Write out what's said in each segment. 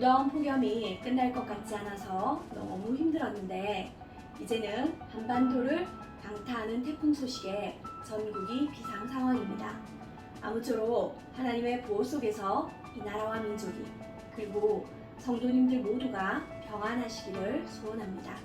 무더운 폭염이 끝날 것 같지 않아서 너무 힘들었는데 이제는 한반도를 강타하는 태풍 소식에 전국이 비상 상황입니다. 아무쪼록 하나님의 보호 속에서 이 나라와 민족이 그리고 성도님들 모두가 평안하시기를 소원합니다.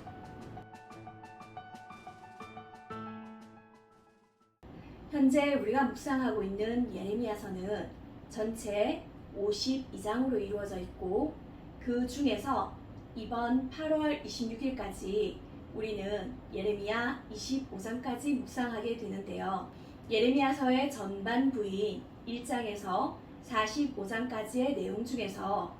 현재 우리가 묵상하고 있는 예레미야서는 전체 52장으로 이루어져 있고 그 중에서 이번 8월 26일까지 우리는 예레미야 25장까지 묵상하게 되는데요. 예레미야서의 전반부인 1장에서 45장까지의 내용 중에서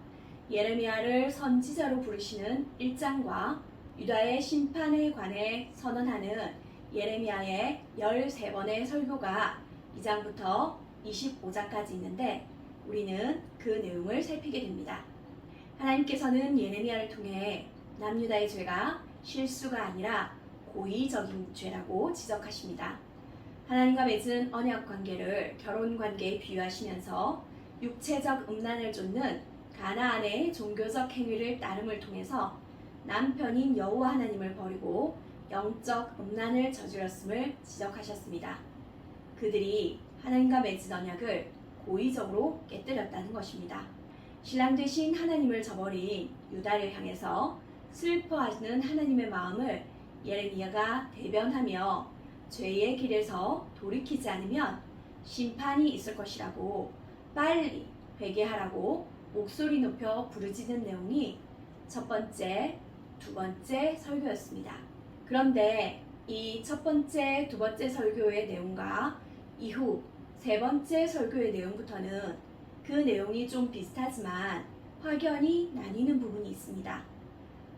예레미야를 선지자로 부르시는 1장과 유다의 심판에 관해 선언하는 예레미야의 13번의 설교가 2장부터 25장까지 있는데 우리는 그 내용을 살피게 됩니다. 하나님께서는 예레미야를 통해 남유다의 죄가 실수가 아니라 고의적인 죄라고 지적하십니다. 하나님과 맺은 언약 관계를 결혼 관계에 비유하시면서 육체적 음란을 쫓는 가나안의 종교적 행위를 따름을 통해서 남편인 여호와 하나님을 버리고 영적 음란을 저질렀음을 지적하셨습니다. 그들이 하나님과 맺은 언약을 고의적으로 깨뜨렸다는 것입니다. 신랑 되신 하나님을 저버린 유다를 향해서 슬퍼하는 하나님의 마음을 예레미야가 대변하며 죄의 길에서 돌이키지 않으면 심판이 있을 것이라고 빨리 회개하라고 목소리 높여 부르짖는 내용이 첫 번째, 두 번째 설교였습니다. 그런데 이 첫 번째, 두 번째 설교의 내용과 이후 세 번째 설교의 내용부터는 그 내용이 좀 비슷하지만 확연히 나뉘는 부분이 있습니다.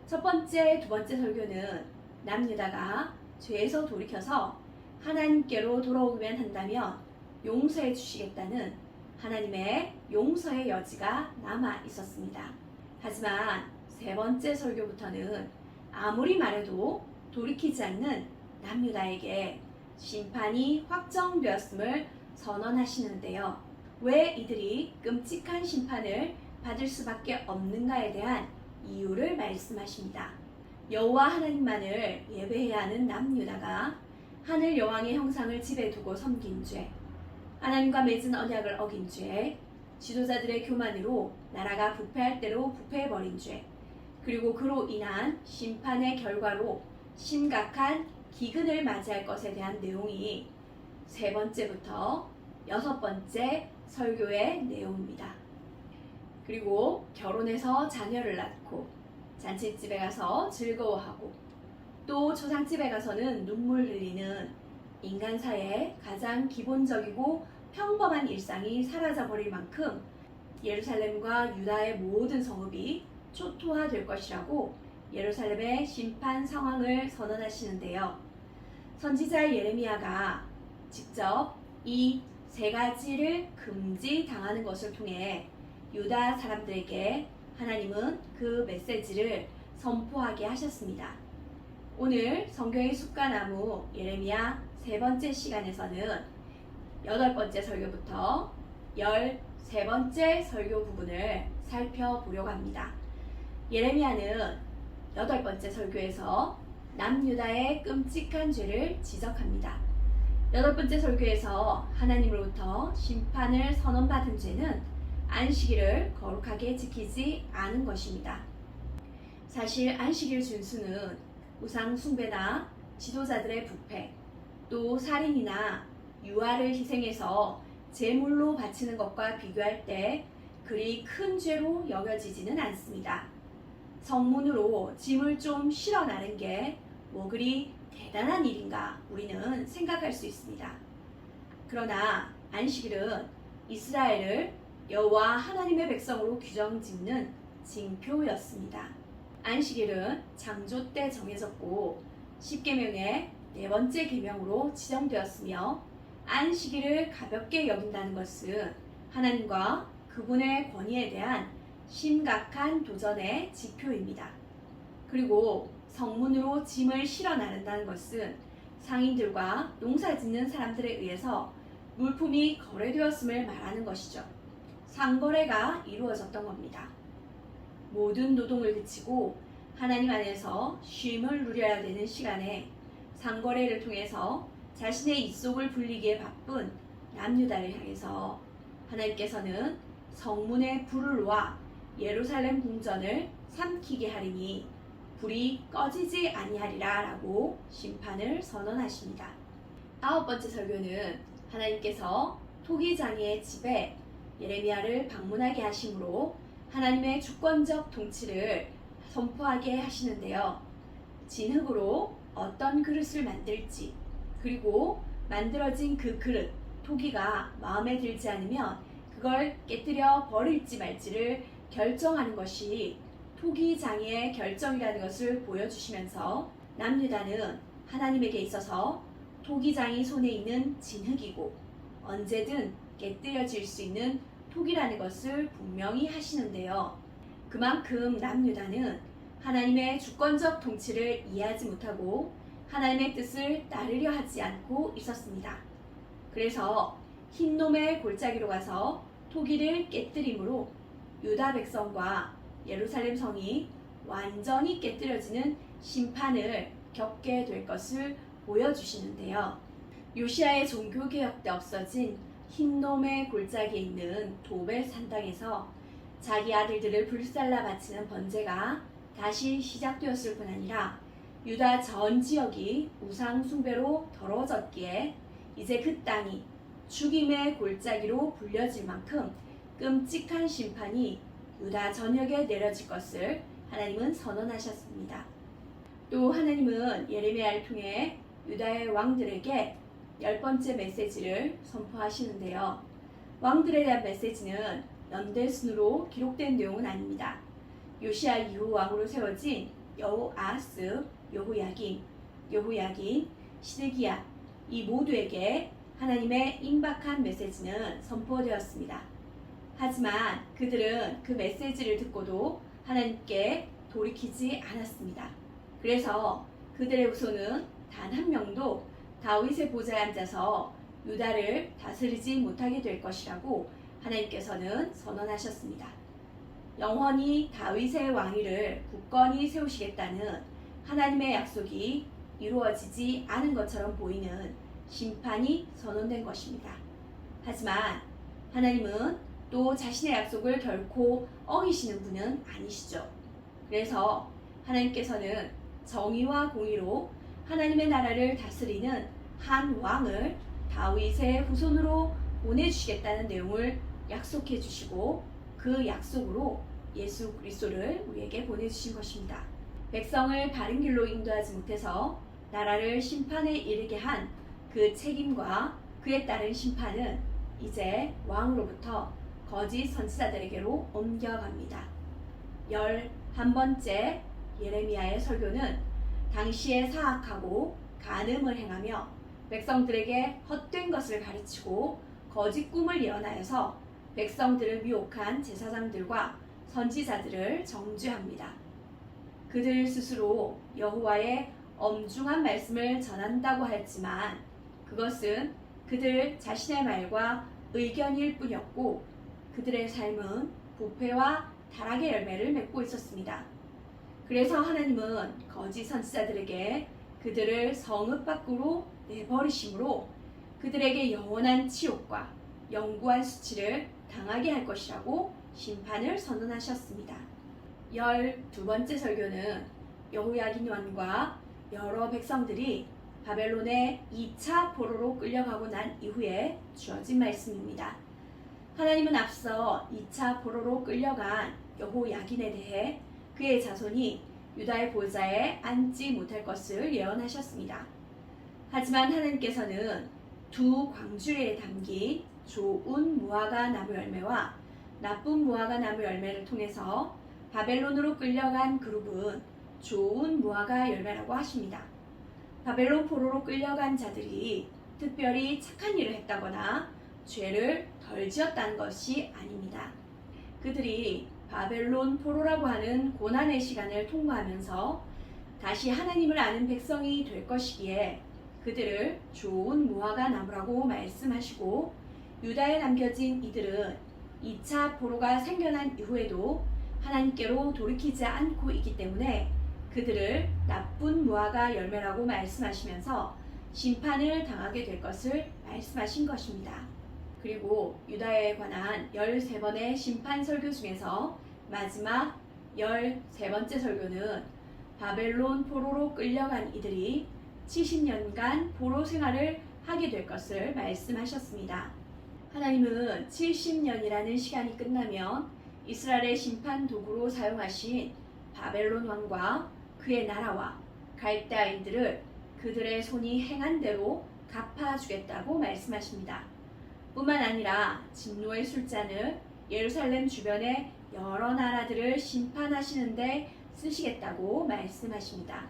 첫 번째, 두 번째 설교는 남유다가 죄에서 돌이켜서 하나님께로 돌아오기만 한다면 용서해 주시겠다는 하나님의 용서의 여지가 남아 있었습니다. 하지만 세 번째 설교부터는 아무리 말해도 돌이키지 않는 남유다에게 심판이 확정되었음을 선언하시는데요. 왜 이들이 끔찍한 심판을 받을 수밖에 없는가에 대한 이유를 말씀하십니다. 여호와 하나님만을 예배해야 하는 남유다가 하늘 여왕의 형상을 집에 두고 섬긴 죄, 하나님과 맺은 언약을 어긴 죄, 지도자들의 교만으로 나라가 부패할 대로 부패해버린 죄, 그리고 그로 인한 심판의 결과로 심각한 기근을 맞이할 것에 대한 내용이 세 번째부터 여섯 번째 설교의 내용입니다. 그리고 결혼해서 자녀를 낳고 잔칫집에 가서 즐거워하고 또 초상집에 가서는 눈물 흘리는 인간사의 가장 기본적이고 평범한 일상이 사라져버릴 만큼 예루살렘과 유다의 모든 성읍이 초토화될 것이라고 예루살렘의 심판 상황을 선언하시는데요. 선지자 예레미야가 직접 이 세 가지를 금지당하는 것을 통해 유다 사람들에게 하나님은 그 메시지를 선포하게 하셨습니다. 오늘 성경의 숲과나무 예레미야 세 번째 시간에서는 8번째 설교부터 13번째 설교 부분을 살펴보려고 합니다. 예레미야는 8번째 설교에서 남유다의 끔찍한 죄를 지적합니다. 8번째 설교에서 하나님으로부터 심판을 선언받은 죄는 안식일을 거룩하게 지키지 않은 것입니다. 사실 안식일 준수는 우상 숭배나 지도자들의 부패, 또 살인이나 유아를 희생해서 제물로 바치는 것과 비교할 때 그리 큰 죄로 여겨지지는 않습니다. 성문으로 짐을 좀 실어 나르는 게 뭐 그리 대단한 일인가 우리는 생각할 수 있습니다. 그러나 안식일은 이스라엘을 여호와 하나님의 백성으로 규정짓는 징표였습니다. 안식일은 창조 때 정해졌고 10계명의 네 번째 계명으로 지정되었으며 안식일을 가볍게 여긴다는 것은 하나님과 그분의 권위에 대한 심각한 도전의 지표입니다. 그리고 성문으로 짐을 실어 나른다는 것은 상인들과 농사짓는 사람들에 의해서 물품이 거래되었음을 말하는 것이죠. 상거래가 이루어졌던 겁니다. 모든 노동을 그치고 하나님 안에서 쉼을 누려야 되는 시간에 상거래를 통해서 자신의 입속을 불리기에 바쁜 남유다를 향해서 하나님께서는 성문에 불을 놓아 예루살렘 궁전을 삼키게 하리니 불이 꺼지지 아니하리라 라고 심판을 선언하십니다. 9번째 설교는 하나님께서 토기장이의 집에 예레미야를 방문하게 하심으로 하나님의 주권적 통치를 선포하게 하시는데요. 진흙으로 어떤 그릇을 만들지, 그리고 만들어진 그 그릇, 토기가 마음에 들지 않으면 그걸 깨뜨려 버릴지 말지를 결정하는 것이 토기장의 결정이라는 것을 보여주시면서 남유다는 하나님에게 있어서 토기장이 손에 있는 진흙이고 언제든 깨뜨려질 수 있는 토기라는 것을 분명히 하시는데요. 그만큼 남유다는 하나님의 주권적 통치를 이해하지 못하고 하나님의 뜻을 따르려 하지 않고 있었습니다. 그래서 흰놈의 골짜기로 가서 토기를 깨뜨림으로 유다 백성과 예루살렘 성이 완전히 깨뜨려지는 심판을 겪게 될 것을 보여주시는데요. 요시야의 종교개혁 때 없어진 흰놈의 골짜기에 있는 도벳 산당에서 자기 아들들을 불살라 바치는 번제가 다시 시작되었을 뿐 아니라 유다 전 지역이 우상 숭배로 더러워졌기에 이제 그 땅이 죽임의 골짜기로 불려질 만큼 끔찍한 심판이 유다 전역에 내려질 것을 하나님은 선언하셨습니다. 또 하나님은 예레미야를 통해 유다의 왕들에게 10번째 메시지를 선포하시는데요. 왕들에 대한 메시지는 연대순으로 기록된 내용은 아닙니다. 요시야 이후 왕으로 세워진 여호아하스, 여호야긴, 시드기야 이 모두에게 하나님의 임박한 메시지는 선포되었습니다. 하지만 그들은 그 메시지를 듣고도 하나님께 돌이키지 않았습니다. 그래서 그들의 후손은 단 한 명도 다윗의 보좌에 앉아서 유다를 다스리지 못하게 될 것이라고 하나님께서는 선언하셨습니다. 영원히 다윗의 왕위를 굳건히 세우시겠다는 하나님의 약속이 이루어지지 않은 것처럼 보이는 심판이 선언된 것입니다. 하지만 하나님은 또 자신의 약속을 결코 어기시는 분은 아니시죠. 그래서 하나님께서는 정의와 공의로 하나님의 나라를 다스리는 한 왕을 다윗의 후손으로 보내주시겠다는 내용을 약속해 주시고 그 약속으로 예수 그리스도를 우리에게 보내주신 것입니다. 백성을 바른 길로 인도하지 못해서 나라를 심판에 이르게 한 그 책임과 그에 따른 심판은 이제 왕으로부터 거짓 선지자들에게로 옮겨갑니다. 11번째 예레미야의 설교는 당시에 사악하고 간음을 행하며 백성들에게 헛된 것을 가르치고 거짓 꿈을 예언하여서 백성들을 미혹한 제사장들과 선지자들을 정죄합니다. 그들 스스로 여호와의 엄중한 말씀을 전한다고 하였지만 그것은 그들 자신의 말과 의견일 뿐이었고 그들의 삶은 부패와 타락의 열매를 맺고 있었습니다. 그래서 하나님은 거짓 선지자들에게 그들을 성읍 밖으로 내버리심으로 그들에게 영원한 치욕과 영구한 수치를 당하게 할 것이라고 심판을 선언하셨습니다. 12번째 설교는 여호야긴 왕과 여러 백성들이 바벨론의 2차 포로로 끌려가고 난 이후에 주어진 말씀입니다. 하나님은 앞서 2차 포로로 끌려간 여호야긴에 대해 그의 자손이 유다의 보좌에 앉지 못할 것을 예언하셨습니다. 하지만 하나님께서는 두 광주리에 담긴 좋은 무화과 나무 열매와 나쁜 무화과 나무 열매를 통해서 바벨론으로 끌려간 그룹은 좋은 무화과 열매라고 하십니다. 바벨론 포로로 끌려간 자들이 특별히 착한 일을 했다거나 죄를 덜 지었다는 것이 아닙니다. 그들이 바벨론 포로라고 하는 고난의 시간을 통과하면서 다시 하나님을 아는 백성이 될 것이기에 그들을 좋은 무화과 나무라고 말씀하시고 유다에 남겨진 이들은 2차 포로가 생겨난 이후에도 하나님께로 돌이키지 않고 있기 때문에 그들을 나쁜 무화과 열매라고 말씀하시면서 심판을 당하게 될 것을 말씀하신 것입니다. 그리고 유다에 관한 13번의 심판 설교 중에서 마지막 13번째 설교는 바벨론 포로로 끌려간 이들이 70년간 포로 생활을 하게 될 것을 말씀하셨습니다. 하나님은 70년이라는 시간이 끝나면 이스라엘의 심판 도구로 사용하신 바벨론 왕과 그의 나라와 갈대아인들을 그들의 손이 행한 대로 갚아주겠다고 말씀하십니다. 뿐만 아니라 진노의 술잔을 예루살렘 주변의 여러 나라들을 심판하시는데 쓰시겠다고 말씀하십니다.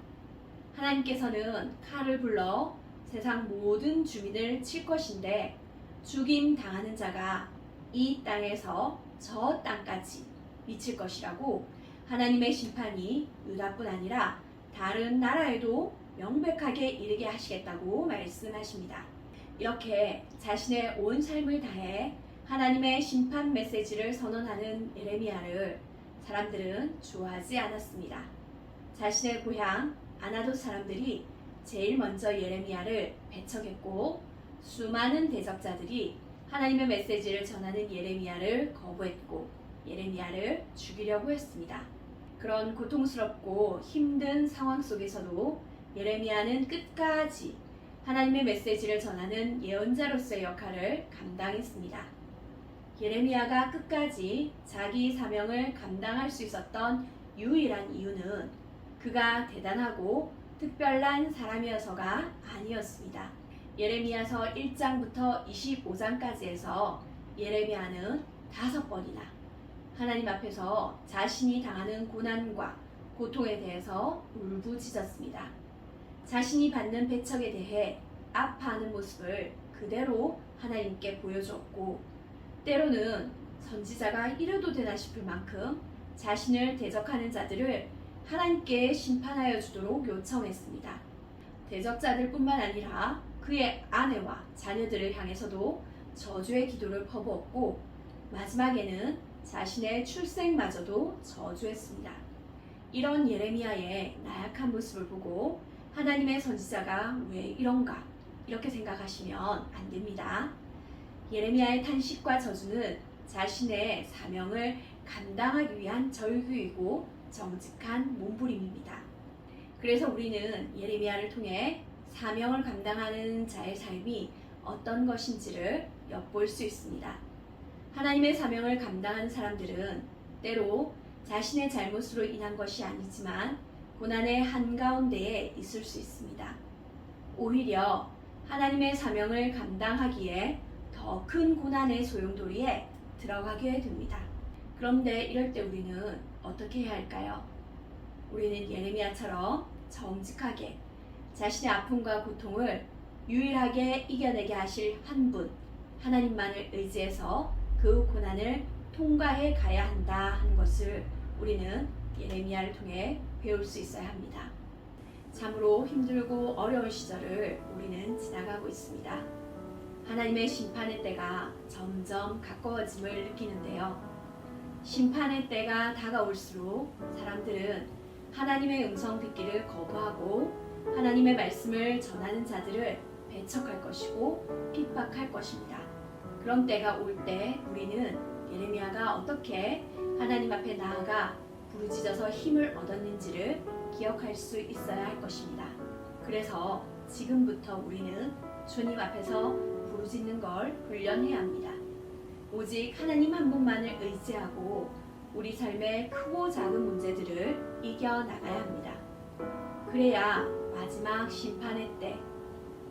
하나님께서는 칼을 불러 세상 모든 주민을 칠 것인데 죽임 당하는 자가 이 땅에서 저 땅까지 미칠 것이라고 하나님의 심판이 유다뿐 아니라 다른 나라에도 명백하게 이르게 하시겠다고 말씀하십니다. 이렇게 자신의 온 삶을 다해 하나님의 심판 메시지를 선언하는 예레미야를 사람들은 좋아하지 않았습니다. 자신의 고향 아나돗 사람들이 제일 먼저 예레미야를 배척했고 수많은 대적자들이 하나님의 메시지를 전하는 예레미야를 거부했고 예레미야를 죽이려고 했습니다. 그런 고통스럽고 힘든 상황 속에서도 예레미야는 끝까지 하나님의 메시지를 전하는 예언자로서의 역할을 감당했습니다. 예레미야가 끝까지 자기 사명을 감당할 수 있었던 유일한 이유는 그가 대단하고 특별한 사람이어서가 아니었습니다. 예레미야서 1장부터 25장까지에서 예레미야는 5번이나 하나님 앞에서 자신이 당하는 고난과 고통에 대해서 울부짖었습니다. 자신이 받는 배척에 대해 아파하는 모습을 그대로 하나님께 보여주었고 때로는 선지자가 이래도 되나 싶을 만큼 자신을 대적하는 자들을 하나님께 심판하여 주도록 요청했습니다. 대적자들뿐만 아니라 그의 아내와 자녀들을 향해서도 저주의 기도를 퍼부었고 마지막에는 자신의 출생마저도 저주했습니다. 이런 예레미야의 나약한 모습을 보고 하나님의 선지자가 왜 이런가 이렇게 생각하시면 안 됩니다. 예레미야의 탄식과 저주는 자신의 사명을 감당하기 위한 절규이고 정직한 몸부림입니다. 그래서 우리는 예레미야를 통해 사명을 감당하는 자의 삶이 어떤 것인지를 엿볼 수 있습니다. 하나님의 사명을 감당하는 사람들은 때로 자신의 잘못으로 인한 것이 아니지만 고난의 한가운데에 있을 수 있습니다. 오히려 하나님의 사명을 감당하기에 더 큰 고난의 소용돌이에 들어가게 됩니다. 그런데 이럴 때 우리는 어떻게 해야 할까요? 우리는 예레미야처럼 정직하게 자신의 아픔과 고통을 유일하게 이겨내게 하실 한 분, 하나님만을 의지해서 그 고난을 통과해 가야 한다 하는 것을 우리는 예레미야를 통해 배울 수 있어야 합니다. 참으로 힘들고 어려운 시절을 우리는 지나가고 있습니다. 하나님의 심판의 때가 점점 가까워짐을 느끼는데요. 심판의 때가 다가올수록 사람들은 하나님의 음성 듣기를 거부하고 하나님의 말씀을 전하는 자들을 배척할 것이고 핍박할 것입니다. 그런 때가 올 때 우리는 예레미야가 어떻게 하나님 앞에 나아가 부르짖어서 힘을 얻었는지를 기억할 수 있어야 할 것입니다. 그래서 지금부터 우리는 주님 앞에서 부르짖는 걸 훈련해야 합니다. 오직 하나님 한 분만을 의지하고 우리 삶의 크고 작은 문제들을 이겨나가야 합니다. 그래야 마지막 심판의 때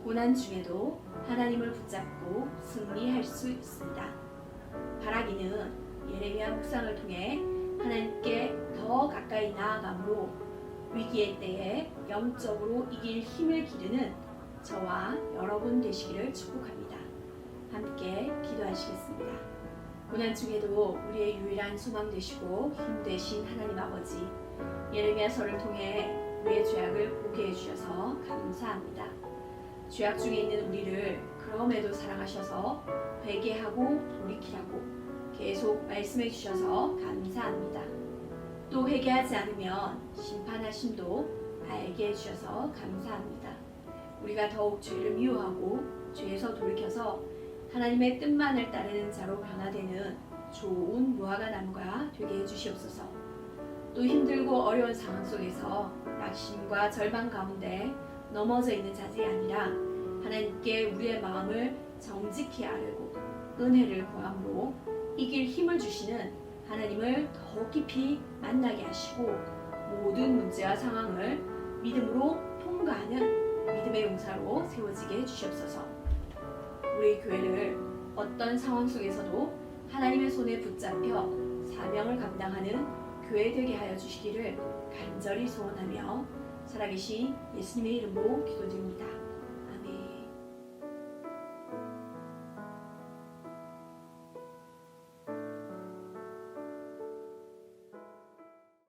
고난 중에도 하나님을 붙잡고 승리할 수 있습니다. 바라기는 예레미야 묵상을 통해 하나님께 더 가까이 나아감으로 위기의 때에 영적으로 이길 힘을 기르는 저와 여러분 되시기를 축복합니다. 함께 기도하시겠습니다. 고난 중에도 우리의 유일한 소망 되시고 힘 되신 하나님 아버지, 예레미야서를 통해 우리의 죄악을 보게 해주셔서 감사합니다. 죄악 중에 있는 우리를 그럼에도 사랑하셔서 회개하고 돌이키라고 계속 말씀해 주셔서 감사합니다. 또 회개하지 않으면 심판하심도 알게 해주셔서 감사합니다. 우리가 더욱 죄를 미워하고 죄에서 돌이켜서 하나님의 뜻만을 따르는 자로 변화되는 좋은 무화과 나무가 되게 해주시옵소서. 또 힘들고 어려운 상황 속에서 낙심과 절망 가운데 넘어져 있는 자들이 아니라 하나님께 우리의 마음을 정직히 아뢰고 은혜를 구함으로 이길 힘을 주시는 하나님을 더욱 깊이 만나게 하시고 모든 문제와 상황을 믿음으로 통과하는 믿음의 용사로 세워지게 해주시옵소서. 우리 교회를 어떤 상황 속에서도 하나님의 손에 붙잡혀 사명을 감당하는 교회 되게 하여 주시기를 간절히 소원하며 살아계신 예수님의 이름으로 기도드립니다.